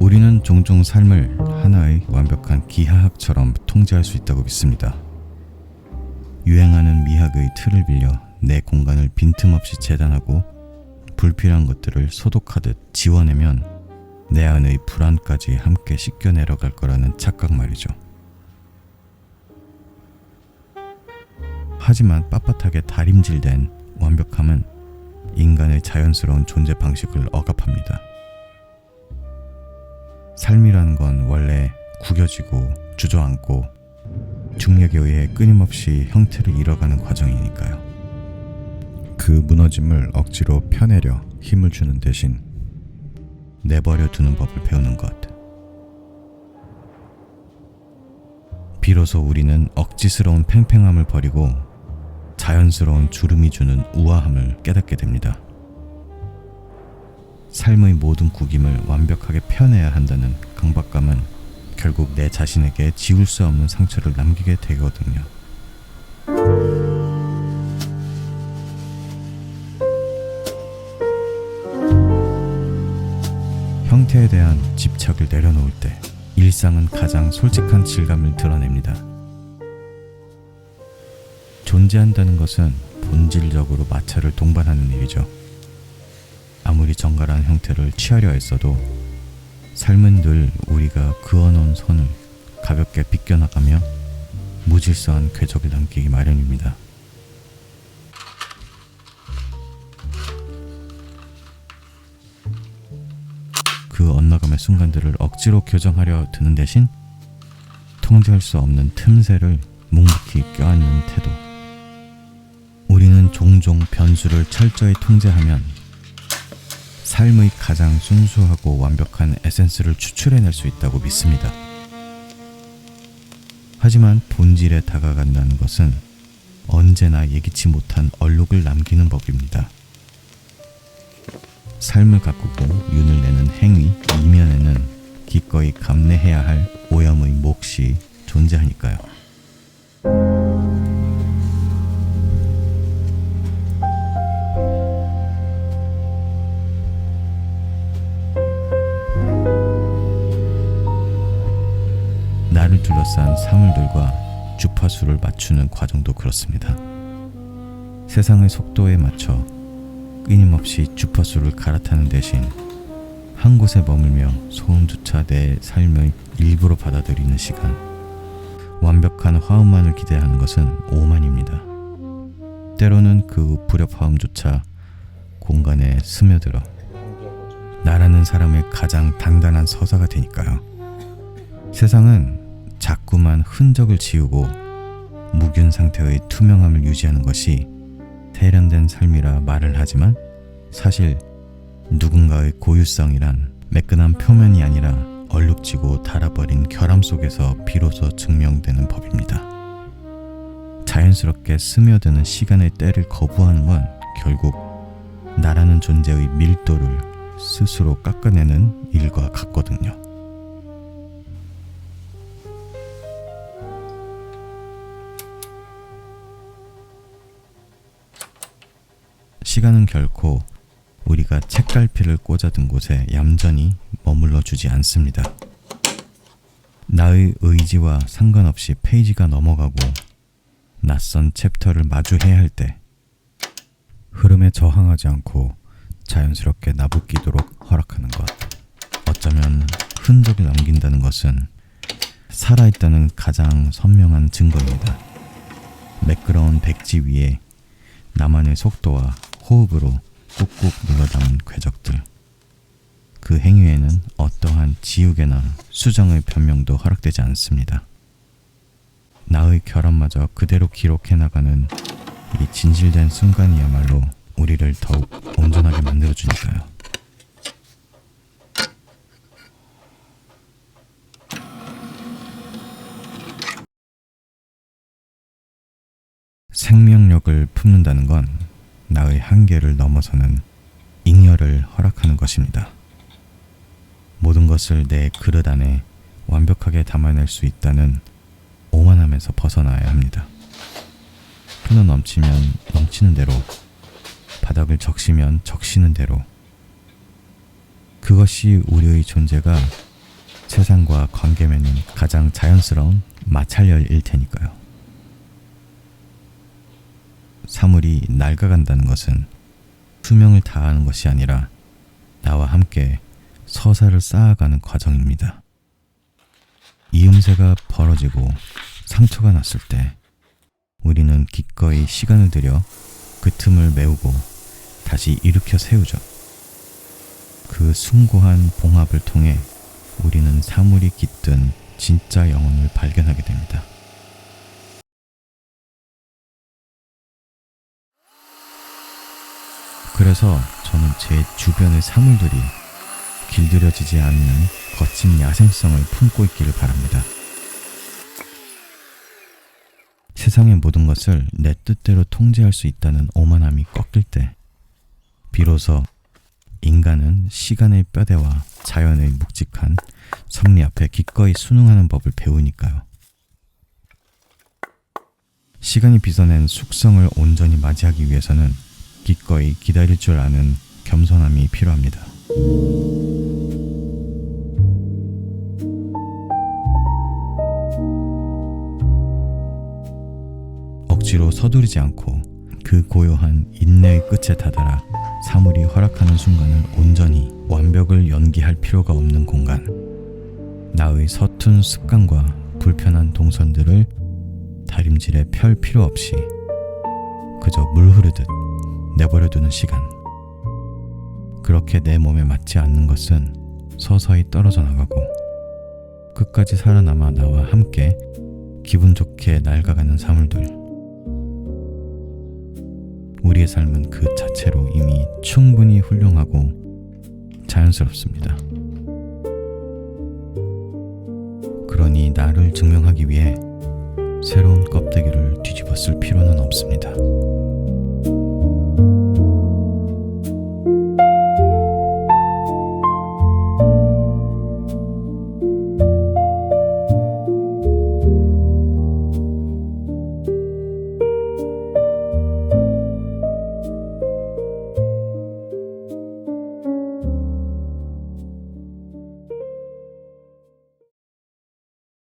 우리는 종종 삶을 하나의 완벽한 기하학처럼 통제할 수 있다고 믿습니다. 유행하는 미학의 틀을 빌려 내 공간을 빈틈없이 재단하고 불필요한 것들을 소독하듯 지워내면 내 안의 불안까지 함께 씻겨 내려갈 거라는 착각 말이죠. 하지만 빳빳하게 다림질된 완벽함은 인간의 자연스러운 존재 방식을 억압합니다. 삶이라는 건 원래 구겨지고 주저앉고 중력에 의해 끊임없이 형태를 잃어가는 과정이니까요. 그 무너짐을 억지로 펴내려 힘을 주는 대신 내버려 두는 법을 배우는 것. 비로소 우리는 억지스러운 팽팽함을 버리고 자연스러운 주름이 주는 우아함을 깨닫게 됩니다. 삶의 모든 구김을 완벽하게 펴내야 한다는 강박감은 결국 내 자신에게 지울 수 없는 상처를 남기게 되거든요. 형태에 대한 집착을 내려놓을 때 일상은 가장 솔직한 질감을 드러냅니다. 존재한다는 것은 본질적으로 마찰을 동반하는 일이죠. 아무리 정갈한 형태를 취하려 했어도 삶은 늘 우리가 그어놓은 선을 가볍게 비껴나가며 무질서한 궤적을 남기기 마련입니다. 그 엇나감의 순간들을 억지로 교정하려 드는 대신 통제할 수 없는 틈새를 묵묵히 껴안는 태도. 우리는 종종 변수를 철저히 통제하면 삶의 가장 순수하고 완벽한 에센스를 추출해낼 수 있다고 믿습니다. 하지만 본질에 다가간다는 것은 언제나 예기치 못한 얼룩을 남기는 법입니다. 삶을 가꾸고 윤을 내는 행위 이면에는 기꺼이 감내해야 할 오염의 몫이 존재하니까요. 나를 둘러싼 사물들과 주파수를 맞추는 과정도 그렇습니다. 세상의 속도에 맞춰 끊임없이 주파수를 갈아타는 대신 한 곳에 머물며 소음조차 내 삶의 일부로 받아들이는 시간. 완벽한 화음만을 기대하는 것은 오만입니다. 때로는 그 불협화음조차 공간에 스며들어 나라는 사람의 가장 단단한 서사가 되니까요. 세상은 자꾸만 흔적을 지우고 무균 상태의 투명함을 유지하는 것이 세련된 삶이라 말을 하지만 사실 누군가의 고유성이란 매끈한 표면이 아니라 얼룩지고 닳아버린 결함 속에서 비로소 증명되는 법입니다. 자연스럽게 스며드는 시간의 때를 거부하는 건 결국 나라는 존재의 밀도를 스스로 깎아내는 일과 같거든요. 시간은 결코 우리가 책갈피를 꽂아둔 곳에 얌전히 머물러 주지 않습니다. 나의 의지와 상관없이 페이지가 넘어가고 낯선 챕터를 마주해야 할 때 흐름에 저항하지 않고 자연스럽게 나부끼도록 허락하는 것. 어쩌면 흔적을 남긴다는 것은 살아있다는 가장 선명한 증거입니다. 매끄러운 백지 위에 나만의 속도와 호흡으로 꾹꾹 눌러담은 궤적들. 그 행위에는 어떠한 지우개나 수정의 변명도 허락되지 않습니다. 나의 결함마저 그대로 기록해 나가는 이 진실된 순간이야말로 우리를 더욱 온전하게 만들어주니까요. 생명력을 품는다는 건 나의 한계를 넘어서는 잉여를 허락하는 것입니다. 모든 것을 내 그릇 안에 완벽하게 담아낼 수 있다는 오만함에서 벗어나야 합니다. 흘러 넘치면 넘치는 대로, 바닥을 적시면 적시는 대로, 그것이 우리의 존재가 세상과 관계 맺는 가장 자연스러운 마찰열일 테니까요. 사물이 낡아간다는 것은 수명을 다하는 것이 아니라 나와 함께 서사를 쌓아가는 과정입니다. 이음새가 벌어지고 상처가 났을 때 우리는 기꺼이 시간을 들여 그 틈을 메우고 다시 일으켜 세우죠. 그 숭고한 봉합을 통해 우리는 사물이 깃든 진짜 영혼을 발견하게 됩니다. 그래서 저는 제 주변의 사물들이 길들여지지 않는 거친 야생성을 품고 있기를 바랍니다. 세상의 모든 것을 내 뜻대로 통제할 수 있다는 오만함이 꺾일 때 비로소 인간은 시간의 뼈대와 자연의 묵직한 섭리 앞에 기꺼이 순응하는 법을 배우니까요. 시간이 빚어낸 숙성을 온전히 맞이하기 위해서는 기꺼이 기다릴 줄 아는 겸손함이 필요합니다. 억지로 서두르지 않고 그 고요한 인내의 끝에 다다라 사물이 허락하는 순간을 온전히 완벽을 연기할 필요가 없는 공간, 나의 서툰 습관과 불편한 동선들을 다림질에 펼 필요 없이 그저 물 흐르듯 내버려두는 시간. 그렇게 내 몸에 맞지 않는 것은 서서히 떨어져 나가고 끝까지 살아남아 나와 함께 기분 좋게 낡아가는 사물들. 우리의 삶은 그 자체로 이미 충분히 훌륭하고 자연스럽습니다. 그러니 나를 증명하기 위해 새로운 껍데기를 뒤집어 쓸 필요는 없습니다.